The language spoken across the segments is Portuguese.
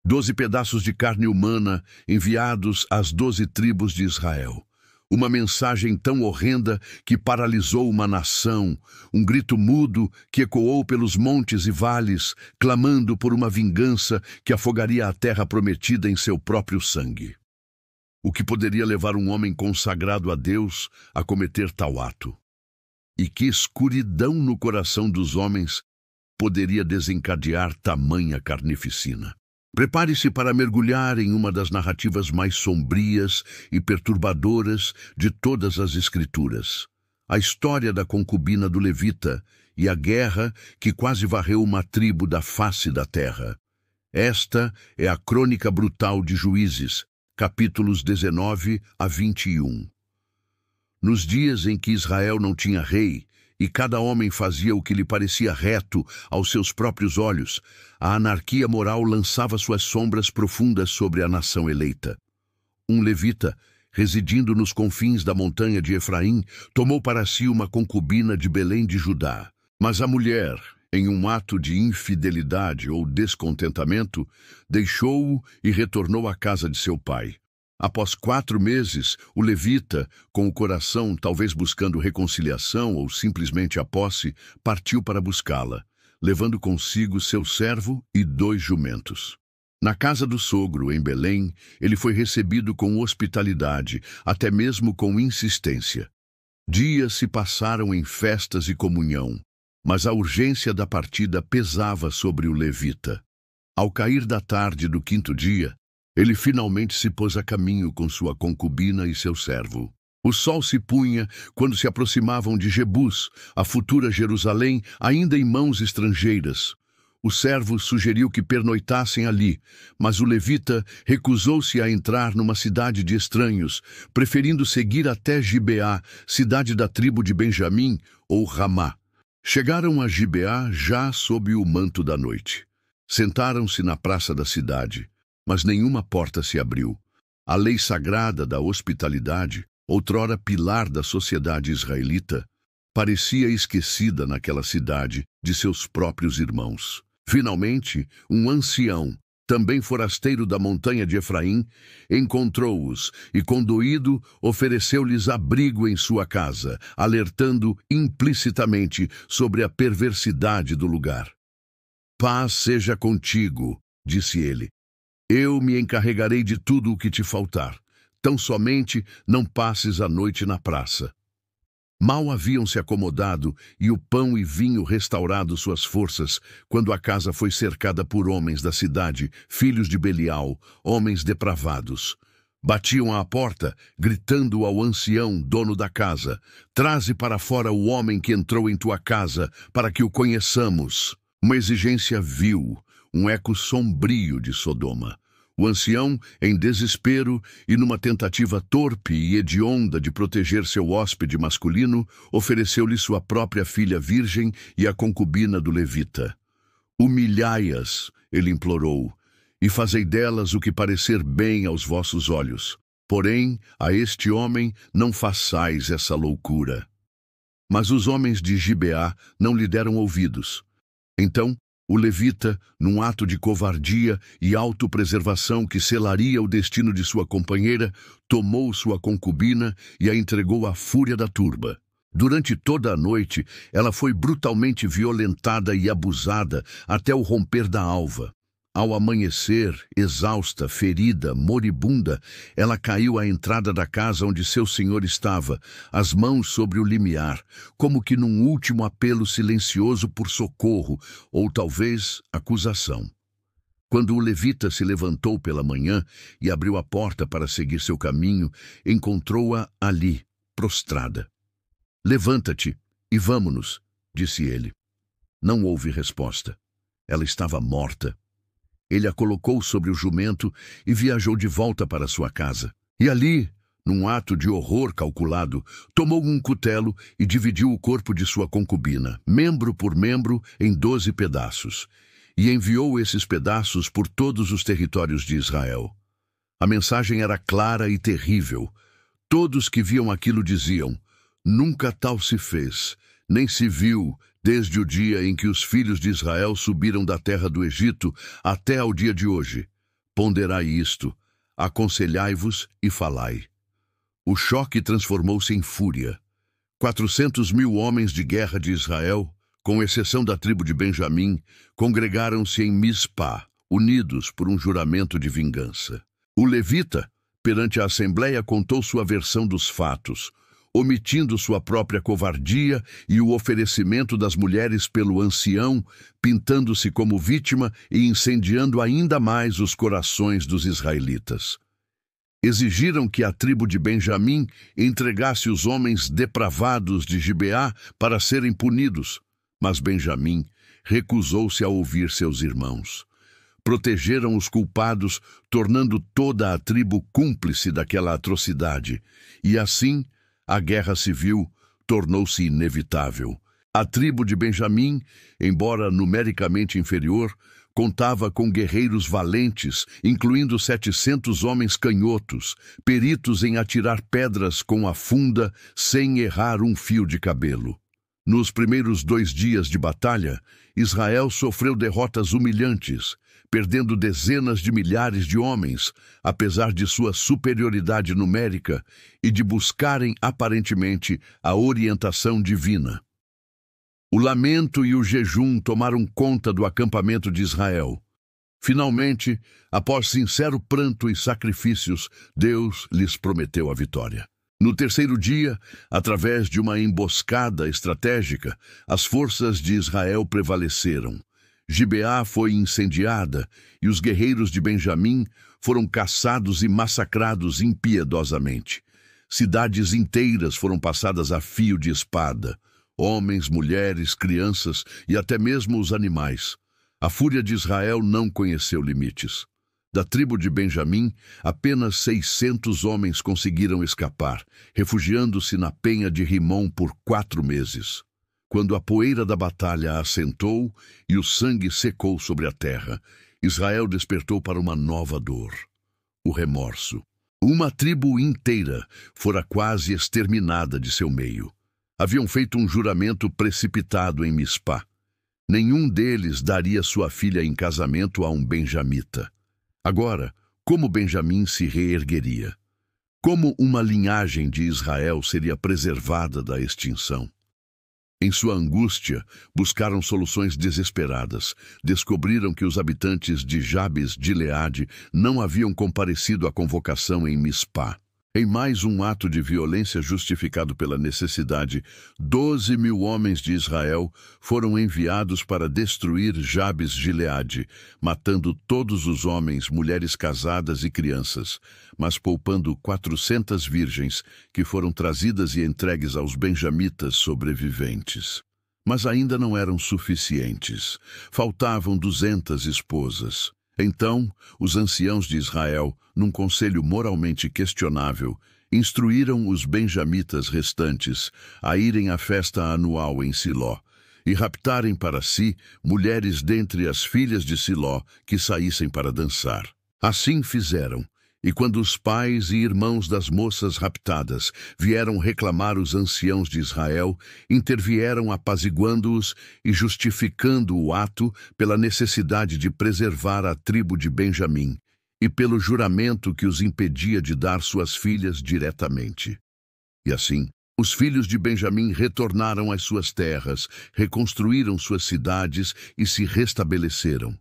12 pedaços de carne humana enviados às 12 tribos de Israel. Uma mensagem tão horrenda que paralisou uma nação, um grito mudo que ecoou pelos montes e vales, clamando por uma vingança que afogaria a terra prometida em seu próprio sangue. O que poderia levar um homem consagrado a Deus a cometer tal ato? E que escuridão no coração dos homens poderia desencadear tamanha carnificina? Prepare-se para mergulhar em uma das narrativas mais sombrias e perturbadoras de todas as Escrituras. A história da concubina do Levita e a guerra que quase varreu uma tribo da face da terra. Esta é a crônica brutal de Juízes, capítulos 19 a 21. Nos dias em que Israel não tinha rei, e cada homem fazia o que lhe parecia reto aos seus próprios olhos, a anarquia moral lançava suas sombras profundas sobre a nação eleita. Um levita, residindo nos confins da montanha de Efraim, tomou para si uma concubina de Belém de Judá. Mas a mulher, em um ato de infidelidade ou descontentamento, deixou-o e retornou à casa de seu pai. Após 4 meses, o levita, com o coração talvez buscando reconciliação ou simplesmente a posse, partiu para buscá-la, levando consigo seu servo e 2 jumentos. Na casa do sogro, em Belém, ele foi recebido com hospitalidade, até mesmo com insistência. Dias se passaram em festas e comunhão, mas a urgência da partida pesava sobre o levita. Ao cair da tarde do 5º dia, ele finalmente se pôs a caminho com sua concubina e seu servo. O sol se punha quando se aproximavam de Jebus, a futura Jerusalém, ainda em mãos estrangeiras. O servo sugeriu que pernoitassem ali, mas o levita recusou-se a entrar numa cidade de estranhos, preferindo seguir até Gibeá, cidade da tribo de Benjamim, ou Ramá. Chegaram a Gibeá já sob o manto da noite. Sentaram-se na praça da cidade, mas nenhuma porta se abriu. A lei sagrada da hospitalidade, outrora pilar da sociedade israelita, parecia esquecida naquela cidade de seus próprios irmãos. Finalmente, um ancião, também forasteiro da montanha de Efraim, encontrou-os e, condoído, ofereceu-lhes abrigo em sua casa, alertando implicitamente sobre a perversidade do lugar. "Paz seja contigo", disse ele. "Eu me encarregarei de tudo o que te faltar. Tão somente não passes a noite na praça." Mal haviam se acomodado e o pão e vinho restaurado suas forças, quando a casa foi cercada por homens da cidade, filhos de Belial, homens depravados. Batiam à porta, gritando ao ancião, dono da casa: "Traze para fora o homem que entrou em tua casa, para que o conheçamos." Uma exigência vil, um eco sombrio de Sodoma. O ancião, em desespero e numa tentativa torpe e hedionda de proteger seu hóspede masculino, ofereceu-lhe sua própria filha virgem e a concubina do levita. "Humilhai-as", ele implorou, "e fazei delas o que parecer bem aos vossos olhos. Porém, a este homem não façais essa loucura." Mas os homens de Gibeá não lhe deram ouvidos. Então, o levita, num ato de covardia e autopreservação que selaria o destino de sua companheira, tomou sua concubina e a entregou à fúria da turba. Durante toda a noite, ela foi brutalmente violentada e abusada até o romper da alva. Ao amanhecer, exausta, ferida, moribunda, ela caiu à entrada da casa onde seu senhor estava, as mãos sobre o limiar, como que num último apelo silencioso por socorro, ou talvez acusação. Quando o levita se levantou pela manhã e abriu a porta para seguir seu caminho, encontrou-a ali, prostrada. "Levanta-te e vamo-nos", disse ele. Não houve resposta. Ela estava morta. Ele a colocou sobre o jumento e viajou de volta para sua casa. E ali, num ato de horror calculado, tomou um cutelo e dividiu o corpo de sua concubina, membro por membro, em 12 pedaços, e enviou esses pedaços por todos os territórios de Israel. A mensagem era clara e terrível. Todos que viam aquilo diziam: "Nunca tal se fez, nem se viu, desde o dia em que os filhos de Israel subiram da terra do Egito até ao dia de hoje. Ponderai isto, aconselhai-vos e falai. O choque transformou-se em fúria. 400.000 homens de guerra de Israel, com exceção da tribo de Benjamim, congregaram-se em Mispá, unidos por um juramento de vingança. O levita, perante a assembleia, contou sua versão dos fatos, omitindo sua própria covardia e o oferecimento das mulheres pelo ancião, pintando-se como vítima e incendiando ainda mais os corações dos israelitas. Exigiram que a tribo de Benjamim entregasse os homens depravados de Gibeá para serem punidos, mas Benjamim recusou-se a ouvir seus irmãos. Protegeram os culpados, tornando toda a tribo cúmplice daquela atrocidade, e assim a guerra civil tornou-se inevitável. A tribo de Benjamim, embora numericamente inferior, contava com guerreiros valentes, incluindo 700 homens canhotos, peritos em atirar pedras com a funda sem errar um fio de cabelo. Nos primeiros 2 dias de batalha, Israel sofreu derrotas humilhantes, perdendo dezenas de milhares de homens, apesar de sua superioridade numérica e de buscarem aparentemente a orientação divina. O lamento e o jejum tomaram conta do acampamento de Israel. Finalmente, após sincero pranto e sacrifícios, Deus lhes prometeu a vitória. No 3º dia, através de uma emboscada estratégica, as forças de Israel prevaleceram. Gibeá foi incendiada e os guerreiros de Benjamim foram caçados e massacrados impiedosamente. Cidades inteiras foram passadas a fio de espada. Homens, mulheres, crianças e até mesmo os animais. A fúria de Israel não conheceu limites. Da tribo de Benjamim, apenas 600 homens conseguiram escapar, refugiando-se na penha de Rimom por 4 meses. Quando a poeira da batalha assentou e o sangue secou sobre a terra, Israel despertou para uma nova dor: o remorso. Uma tribo inteira fora quase exterminada de seu meio. Haviam feito um juramento precipitado em Mispá. Nenhum deles daria sua filha em casamento a um benjamita. Agora, como Benjamim se reergueria? Como uma linhagem de Israel seria preservada da extinção? Em sua angústia, buscaram soluções desesperadas. Descobriram que os habitantes de Jabes de Gileade não haviam comparecido à convocação em Mispá. Em mais um ato de violência justificado pela necessidade, 12.000 homens de Israel foram enviados para destruir Jabes de Gileade, matando todos os homens, mulheres casadas e crianças, mas poupando 400 virgens que foram trazidas e entregues aos benjamitas sobreviventes. Mas ainda não eram suficientes. Faltavam 200 esposas. Então, os anciãos de Israel, num conselho moralmente questionável, instruíram os benjamitas restantes a irem à festa anual em Siló e raptarem para si mulheres dentre as filhas de Siló que saíssem para dançar. Assim fizeram. E quando os pais e irmãos das moças raptadas vieram reclamar os anciãos de Israel, intervieram apaziguando-os e justificando o ato pela necessidade de preservar a tribo de Benjamim e pelo juramento que os impedia de dar suas filhas diretamente. E assim, os filhos de Benjamim retornaram às suas terras, reconstruíram suas cidades e se restabeleceram.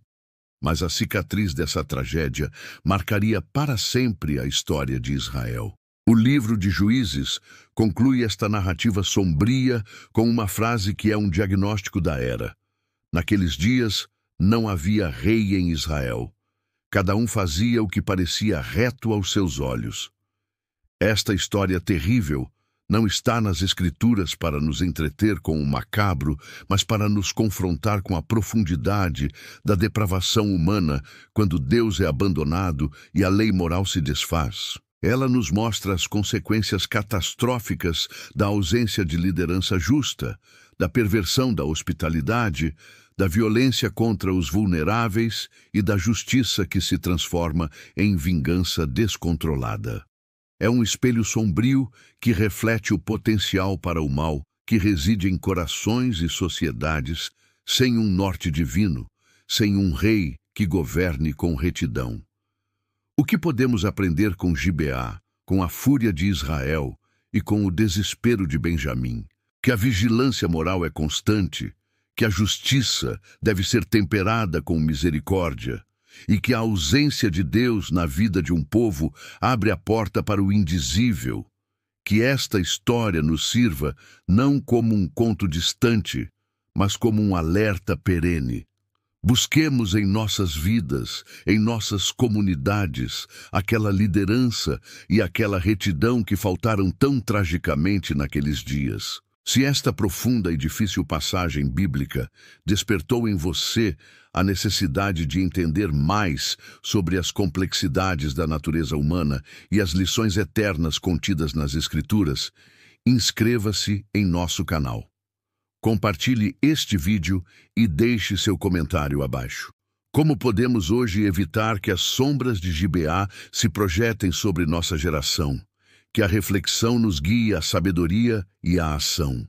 Mas a cicatriz dessa tragédia marcaria para sempre a história de Israel. O livro de Juízes conclui esta narrativa sombria com uma frase que é um diagnóstico da era. Naqueles dias, não havia rei em Israel. Cada um fazia o que parecia reto aos seus olhos. Esta história terrível não está nas Escrituras para nos entreter com o macabro, mas para nos confrontar com a profundidade da depravação humana quando Deus é abandonado e a lei moral se desfaz. Ela nos mostra as consequências catastróficas da ausência de liderança justa, da perversão da hospitalidade, da violência contra os vulneráveis e da justiça que se transforma em vingança descontrolada. É um espelho sombrio que reflete o potencial para o mal que reside em corações e sociedades sem um norte divino, sem um rei que governe com retidão. O que podemos aprender com Gibeá, com a fúria de Israel e com o desespero de Benjamim? Que a vigilância moral é constante, que a justiça deve ser temperada com misericórdia e que a ausência de Deus na vida de um povo abre a porta para o indizível. Que esta história nos sirva não como um conto distante, mas como um alerta perene. Busquemos em nossas vidas, em nossas comunidades, aquela liderança e aquela retidão que faltaram tão tragicamente naqueles dias. Se esta profunda e difícil passagem bíblica despertou em você a necessidade de entender mais sobre as complexidades da natureza humana e as lições eternas contidas nas Escrituras, inscreva-se em nosso canal. Compartilhe este vídeo e deixe seu comentário abaixo. Como podemos hoje evitar que as sombras de Gibeá se projetem sobre nossa geração? Que a reflexão nos guie à sabedoria e à ação.